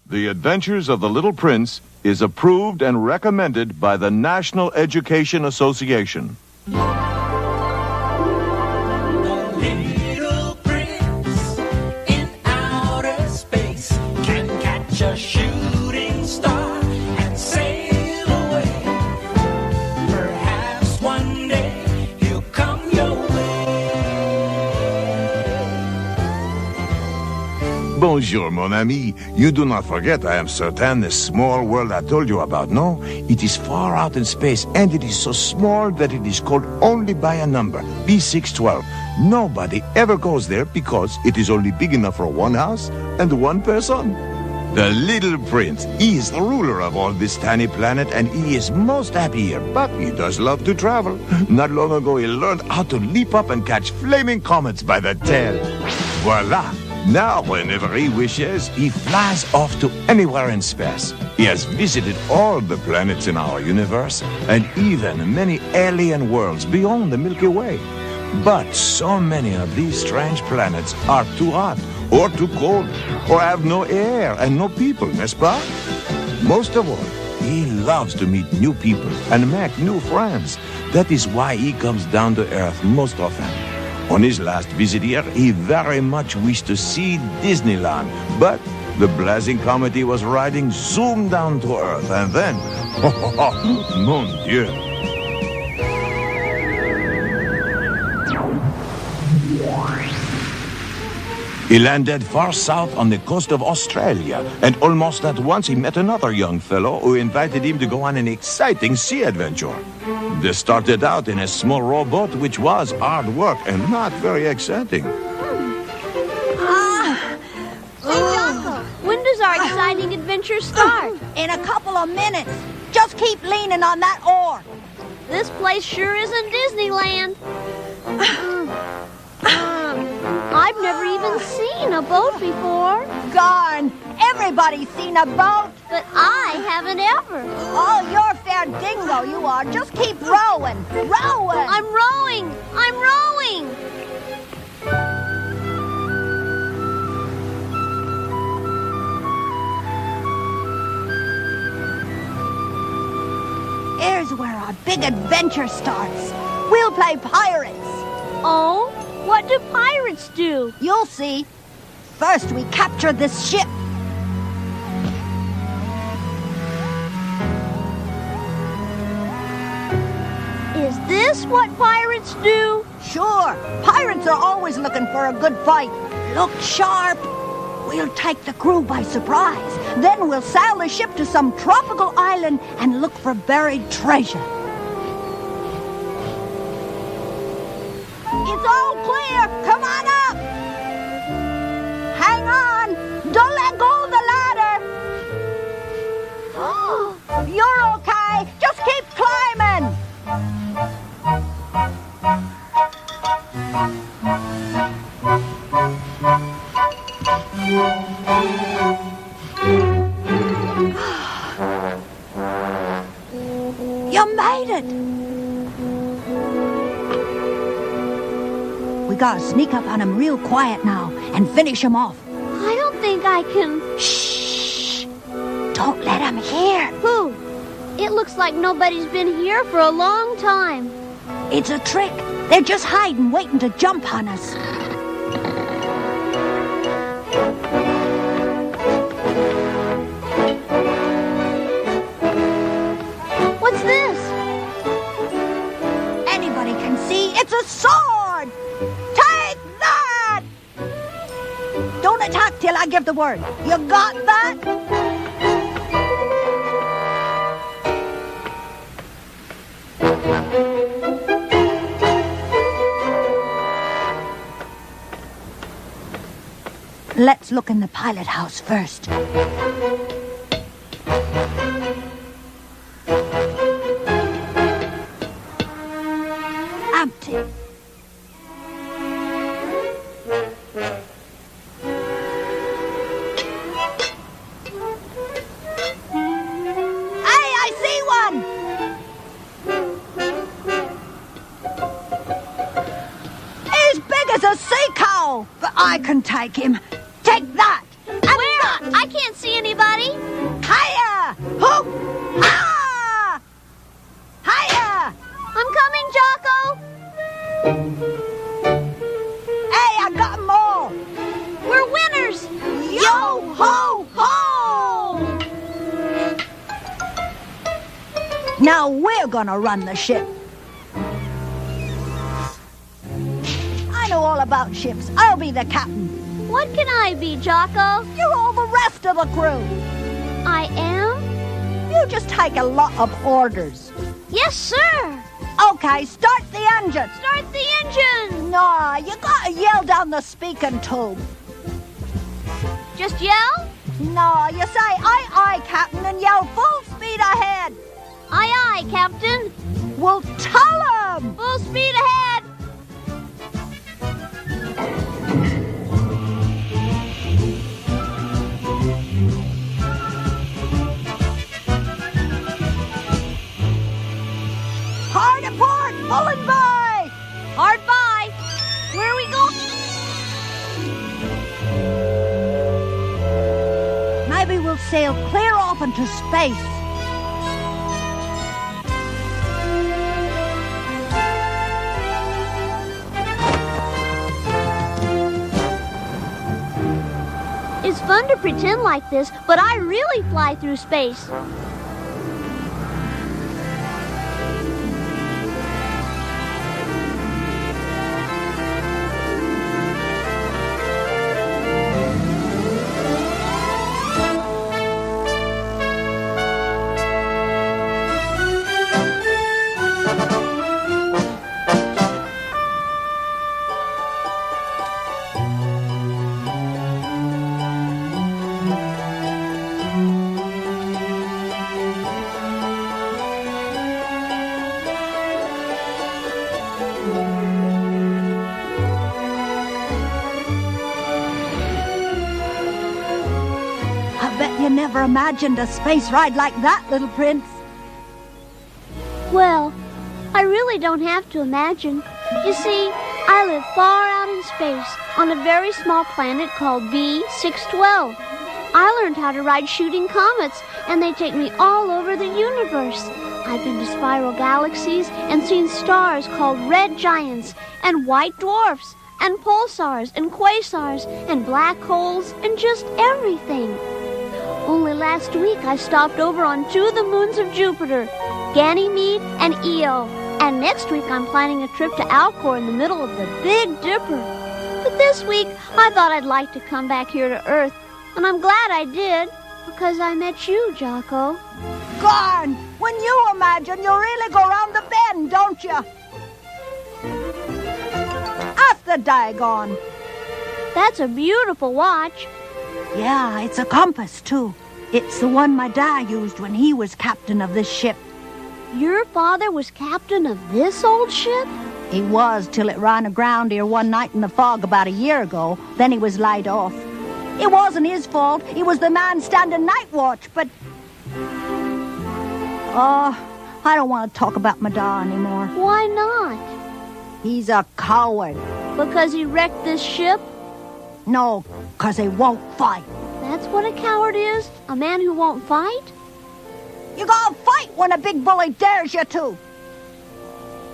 The Adventures of the Little Prince is approved and recommended by the National Education Association. Bonjour, mon ami. You do not forget I am certain the small world I told you about, no? It is far out in space, and it is so small that it is called only by a number, B612. Nobody ever goes there because it is only big enough for one house and one person. The little prince, he is the ruler of all this tiny planet, and he is most happy here, but he does love to travel. Not long ago, he learned how to leap up and catch flaming comets by the tail. Voila! Now, whenever he wishes, he flies off to anywhere in space. He has visited all the planets in our universe, and even many alien worlds beyond the Milky Way. But so many of these strange planets are too hot, or too cold, or have no air and no people, n'est-ce pas? Most of all, he loves to meet new people and make new friends. That is why he comes down to Earth most often. On his last visit here, he very much wished to see Disneyland, but the blazing comet he was riding zoomed down to Earth, and then, mon Dieu. He landed far south on the coast of Australia, and almost at once he met another young fellow who invited him to go on an exciting sea adventure. They started out in a small rowboat, which was hard work and not very exciting. When does our exciting adventure start? In a couple of minutes. Just keep leaning on that oar. This place sure isn't Disneyland. I've never even seen a boat before. Darn, everybody's seen a boat. But I haven't ever. Oh, you're fair dingo, you are. Just keep rowing. Rowing. I'm rowing. I'm rowing. Here's where our big adventure starts. We'll play pirates. Oh? What do pirates do? You'll see. First, we capture this ship. Is this what pirates do? Sure. Pirates are always looking for a good fight. Look sharp. We'll take the crew by surprise. Then we'll sail the ship to some tropical island and look for buried treasure. It's all clear. Come on up. Hang on. Don't let go of the ladder. Oh, you're okay. Just keep climbing. You made it. We gotta sneak up on him real quiet now and finish him off. I don't think I can. Shh! Don't let him hear. Who? It looks like nobody's been here for a long time. It's a trick. They're just hiding, waiting to jump on us. What's this? Anybody can see it's a sword! Take that! Don't attack till I give the word. You got that? Let's look in the pilot house first. Empty. Hey, I see one! As big as a sea cow! But I can take him. Take that! And Where? I can't see anybody. Now we're gonna run the ship. I know all about ships. I'll be the captain. What can I be, Jocko? You're all the rest of the crew. I am? You just take a lot of orders. Yes, sir. Okay, start the engine. Start the engine. Nah, you gotta yell down the speaking tube. Just yell? No, you say, aye, aye, Captain, and yell full speed ahead. Aye, aye, Captain. Well, tell 'em. Full speed ahead. Hard a port, full and by. Hard by. Where are we going? Maybe we'll sail clear off into space. It's fun to pretend like this, but I really fly through space. You never imagined a space ride like that, little prince. Well, I really don't have to imagine. You see, I live far out in space on a very small planet called B612. I learned how to ride shooting comets, and they take me all over the universe. I've been to spiral galaxies and seen stars called red giants and white dwarfs and pulsars and quasars and black holes and just everything. Only last week I stopped over on 2 of the moons of Jupiter, Ganymede and Io. And next week I'm planning a trip to Alcor in the middle of the Big Dipper. But this week I thought I'd like to come back here to Earth. And I'm glad I did, because I met you, Jocko. Gone! When you imagine, you really go round the bend, don't you? Off the daggone. That's a beautiful watch. Yeah, it's a compass, too. It's the one my dad used when he was captain of this ship. Your father was captain of this old ship? He was till it ran aground here one night in the fog about a year ago. Then he was laid off. It wasn't his fault. He was the man standing night watch, but... Oh, I don't want to talk about my dad anymore. Why not? He's a coward. Because he wrecked this ship? No, 'cause he won't fight. That's what a coward is? A man who won't fight? You gotta fight when a big bully dares you to.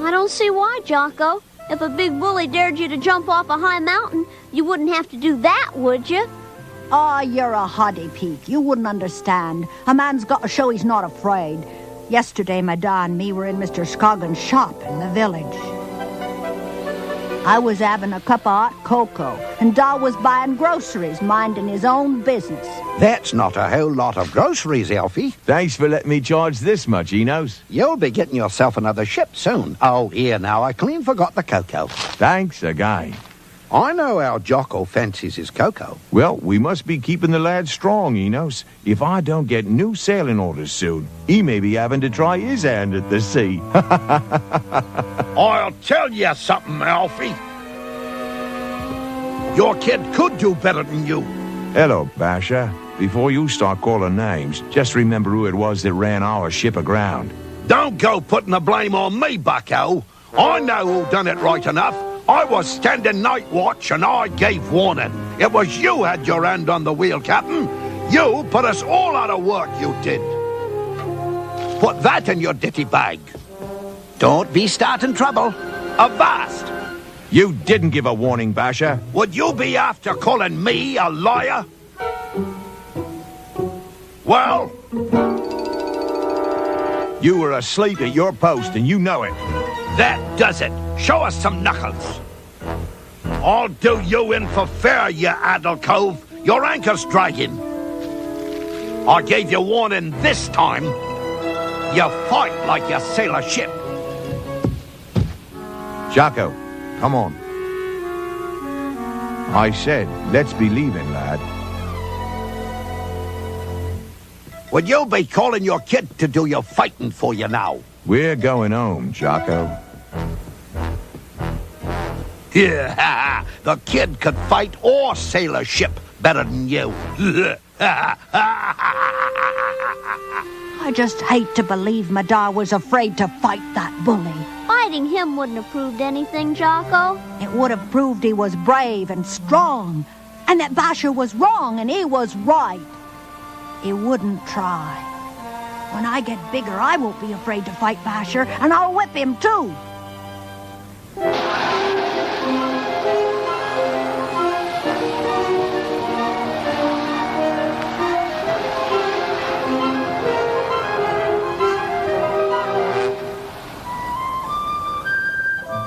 I don't see why, Jocko. If a big bully dared you to jump off a high mountain, you wouldn't have to do that, would you? Oh, you're a hoddy peak. You wouldn't understand. A man's got to show he's not afraid. Yesterday, my da and me were in Mr. Scoggins' shop in the village. I was having a cup of hot cocoa, and Da was buying groceries, minding his own business. That's not a whole lot of groceries, Elfie. Thanks for letting me charge this much, Enos. You'll be getting yourself another ship soon. Oh, here now, I clean forgot the cocoa. Thanks again. I know how Jocko fancies his cocoa. Well, we must be keeping the lad strong, Enos. If I don't get new sailing orders soon, he may be having to try his hand at the sea. I'll tell you something, Alfie. Your kid could do better than you. Hello, Basha. Before you start calling names, just remember who it was that ran our ship aground. Don't go putting the blame on me, bucko. I know who done it right enough. I was standing night watch and I gave warning. It was you had your hand on the wheel, Captain. You put us all out of work, you did. Put that in your ditty bag. Don't be starting trouble. Avast! You didn't give a warning, Basha. Would you be after calling me a liar? Well, You were asleep at your post, and you know it. That does it. Show us some knuckles. I'll do you in for fair, you addle cove. Your anchor's dragging. I gave you warning this time. You fight like you sail a ship. Jocko, come on. I said, let's be leaving, lad. Would you be calling your kid to do your fighting for you now? We're going home, Jocko. Yeah, the kid could fight or sail a ship better than you. I just hate to believe Madar was afraid to fight that bully. Fighting him wouldn't have proved anything, Jocko. It would have proved he was brave and strong, and that Basher was wrong and he was right. He wouldn't try. When I get bigger, I won't be afraid to fight Basher, and I'll whip him too.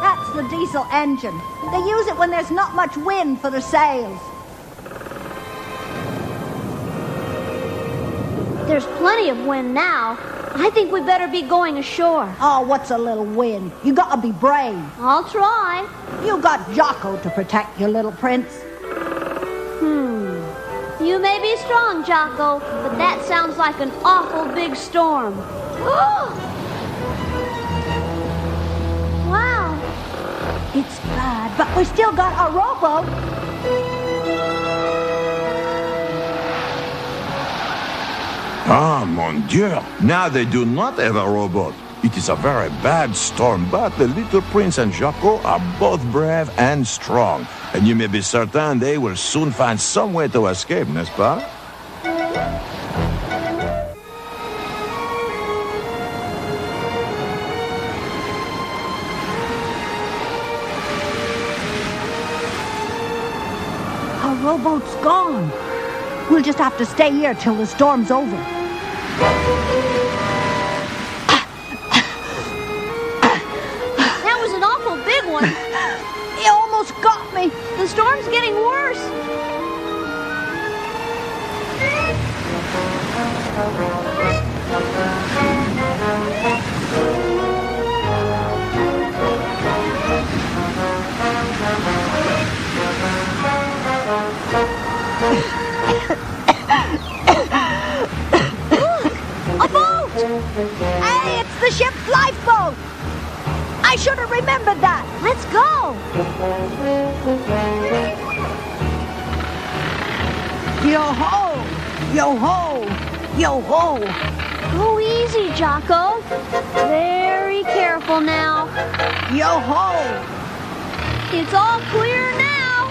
That's the diesel engine. They use it when there's not much wind for the sails. There's plenty of wind now. I think we better be going ashore. Oh, what's a little wind? You gotta be brave. I'll try. You got Jocko to protect you, little prince. You may be strong, Jocko, but that sounds like an awful big storm. Wow. It's bad, but we still got a rowboat. Ah, mon Dieu. Now they do not have a rowboat. It is a very bad storm, but the little prince and Jocko are both brave and strong. And you may be certain they will soon find some way to escape, n'est-ce pas? Our rowboat's gone. We'll just have to stay here till the storm's over. That was an awful big one. He almost got me. The storm's getting worse. A boat! Hey, it's the ship's lifeboat. I should have remembered that. Let's go. Yo-ho! Yo-ho! Yo-ho! Go easy, Jocko. Very careful now. Yo-ho! It's all clear now.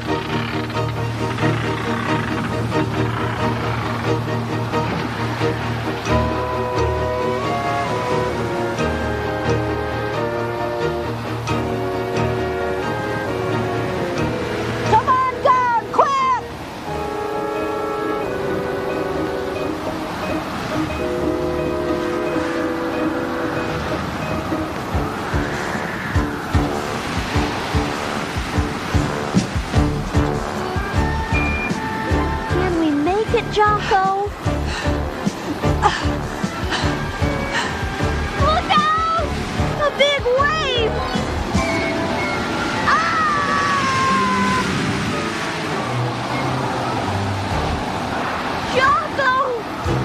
Come on down, quick! Can we make it, Jocko? Look out! A big wave! Ah! Jocko!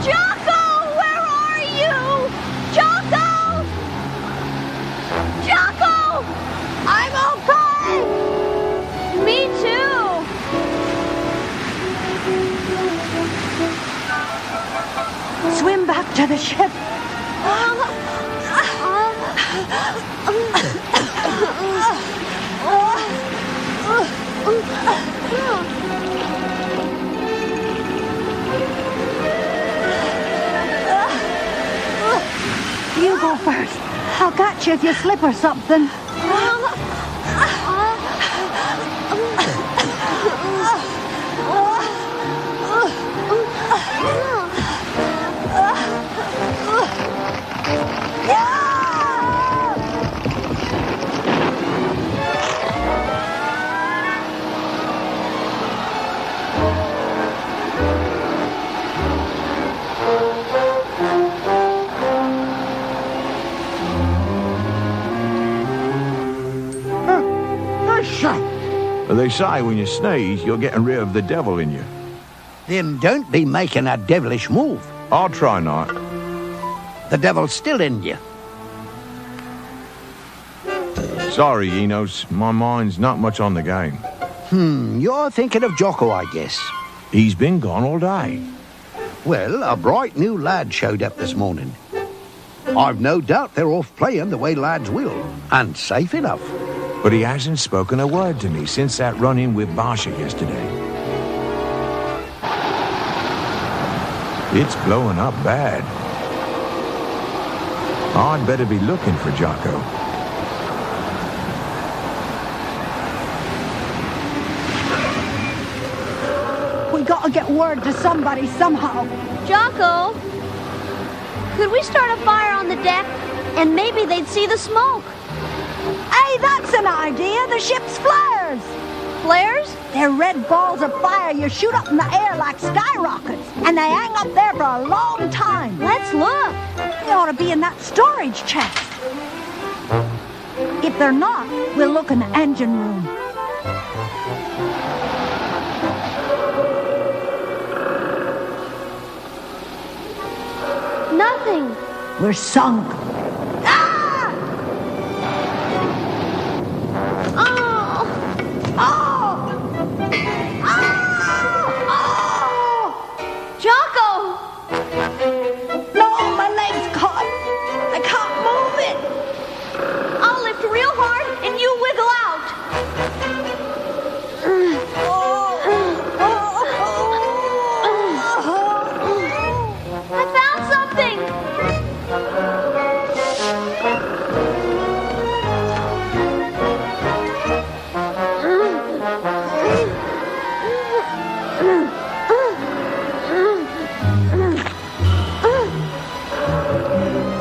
Jocko! Where are you? Jocko! Jocko! I'm okay! Me too! Swim back to the ship. You go first. I'll catch you if you slip or something. They say when you sneeze, you're getting rid of the devil in you. Then don't be making a devilish move. I'll try not. The devil's still in you. Sorry, Enos. My mind's not much on the game. You're thinking of Jocko, I guess. He's been gone all day. Well, a bright new lad showed up this morning. I've no doubt they're off playing the way lads will, and safe enough. But he hasn't spoken a word to me since that run-in with Barsha yesterday. It's blowing up bad. I'd better be looking for Jocko. We gotta get word to somebody somehow. Jocko, could we start a fire on the deck? And maybe they'd see the smoke. Hey, that's an idea. The ship's flares. Flares? They're red balls of fire you shoot up in the air like skyrockets, and they hang up there for a long time. Let's look. They ought to be in that storage chest. If they're not, we'll look in the engine room. Nothing. We're sunk. Ah! Oh! Oh! Oh! Jocko! No, my leg's caught. I can't move it. I'll lift real hard and you wiggle out. I found something.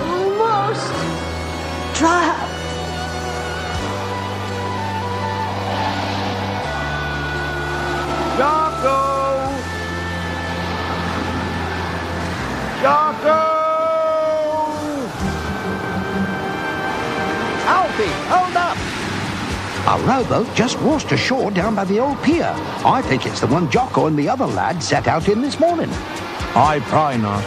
Almost. Trapped. Jocko! Jocko! Alfie, hold up! A rowboat just washed ashore down by the old pier. I think it's the one Jocko and the other lad set out in this morning. I probably not.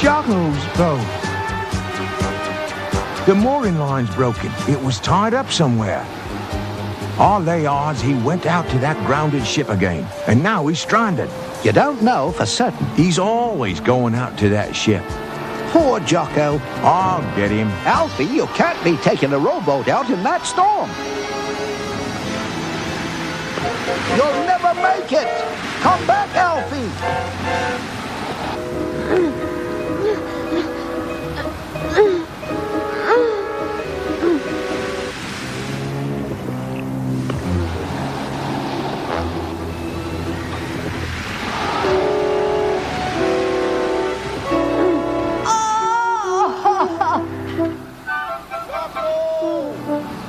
Jocko's boat. The mooring line's broken. It was tied up somewhere. I'll lay odds he went out to that grounded ship again, and now he's stranded. You don't know for certain. He's always going out to that ship. Poor Jocko. I'll get him. Alfie, you can't be taking a rowboat out in that storm. You'll never make it. Come back, Alfie.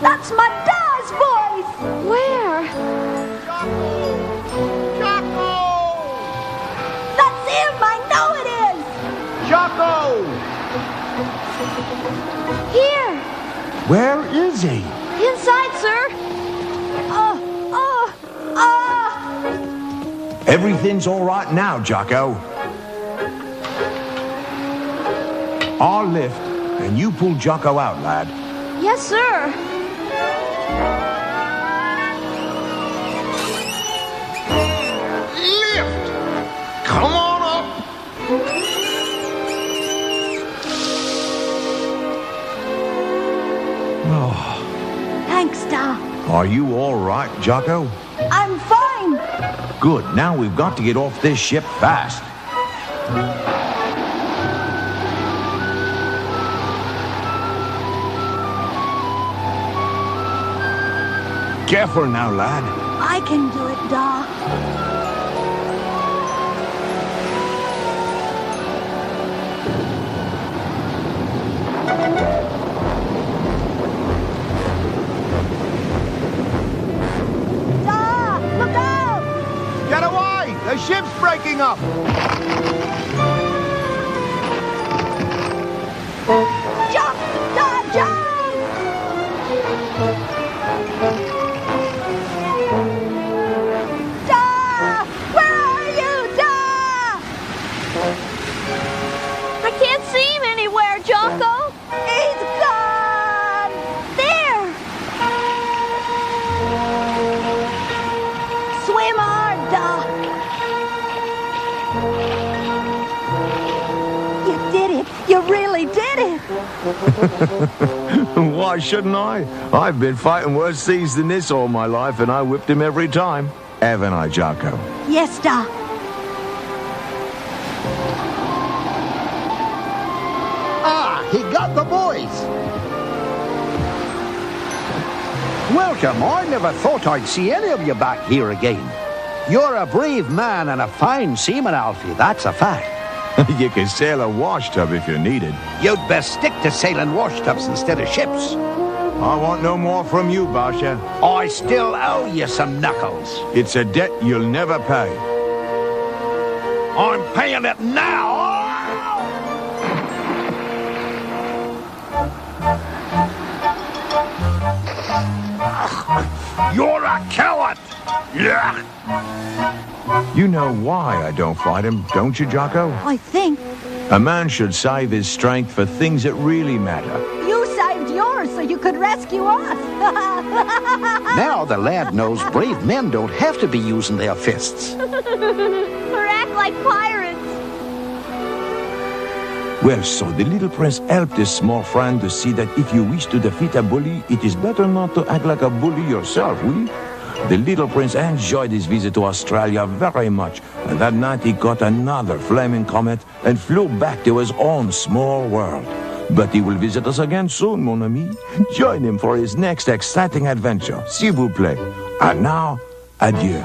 That's my dad's voice! Where? That's him! I know it is! Jocko! Here. Where is he? Inside, sir. Everything's all right now, Jocko. I'll lift, and you pull Jocko out, lad. Yes, sir. Lift! Come on up! Oh, Thanks, Doc. are you all right, Jocko? I'm fine. Good. Now we've got to get off this ship fast. Careful now, lad. I can do it, Doc. Doc, look out! Get away! The ship's breaking up! Jump, Da, jump! Da! Where are you, Da? I can't see him anywhere, Jocko. He's gone! There. Swim hard, Da. You did it. You really did it. Why shouldn't I? I've been fighting worse seas than this all my life, and I whipped him every time. Haven't I, Jocko? Yes, Da. Ah, he got the boys. Welcome. I never thought I'd see any of you back here again. You're a brave man and a fine seaman, Alfie. That's a fact. You can sail a washtub if you need it. You'd best stick to sailing washtubs instead of ships. I want no more from you, Basha. I still owe you some knuckles. It's a debt you'll never pay. I'm paying it now. You're a coward. Yeah. You know why I don't fight him, don't you, Jocko? I think A man should save his strength for things that really matter. you saved yours so you could rescue us. Now the lad knows brave men don't have to be using their fists. Or act like pirates. Well, so the little prince helped his small friend to see that if you wish to defeat a bully, it is better not to act like a bully yourself, oui? The little prince enjoyed his visit to Australia very much, and that night he caught another flaming comet and flew back to his own small world. But he will visit us again soon, mon ami. Join him for his next exciting adventure, s'il vous plaît. And now, adieu.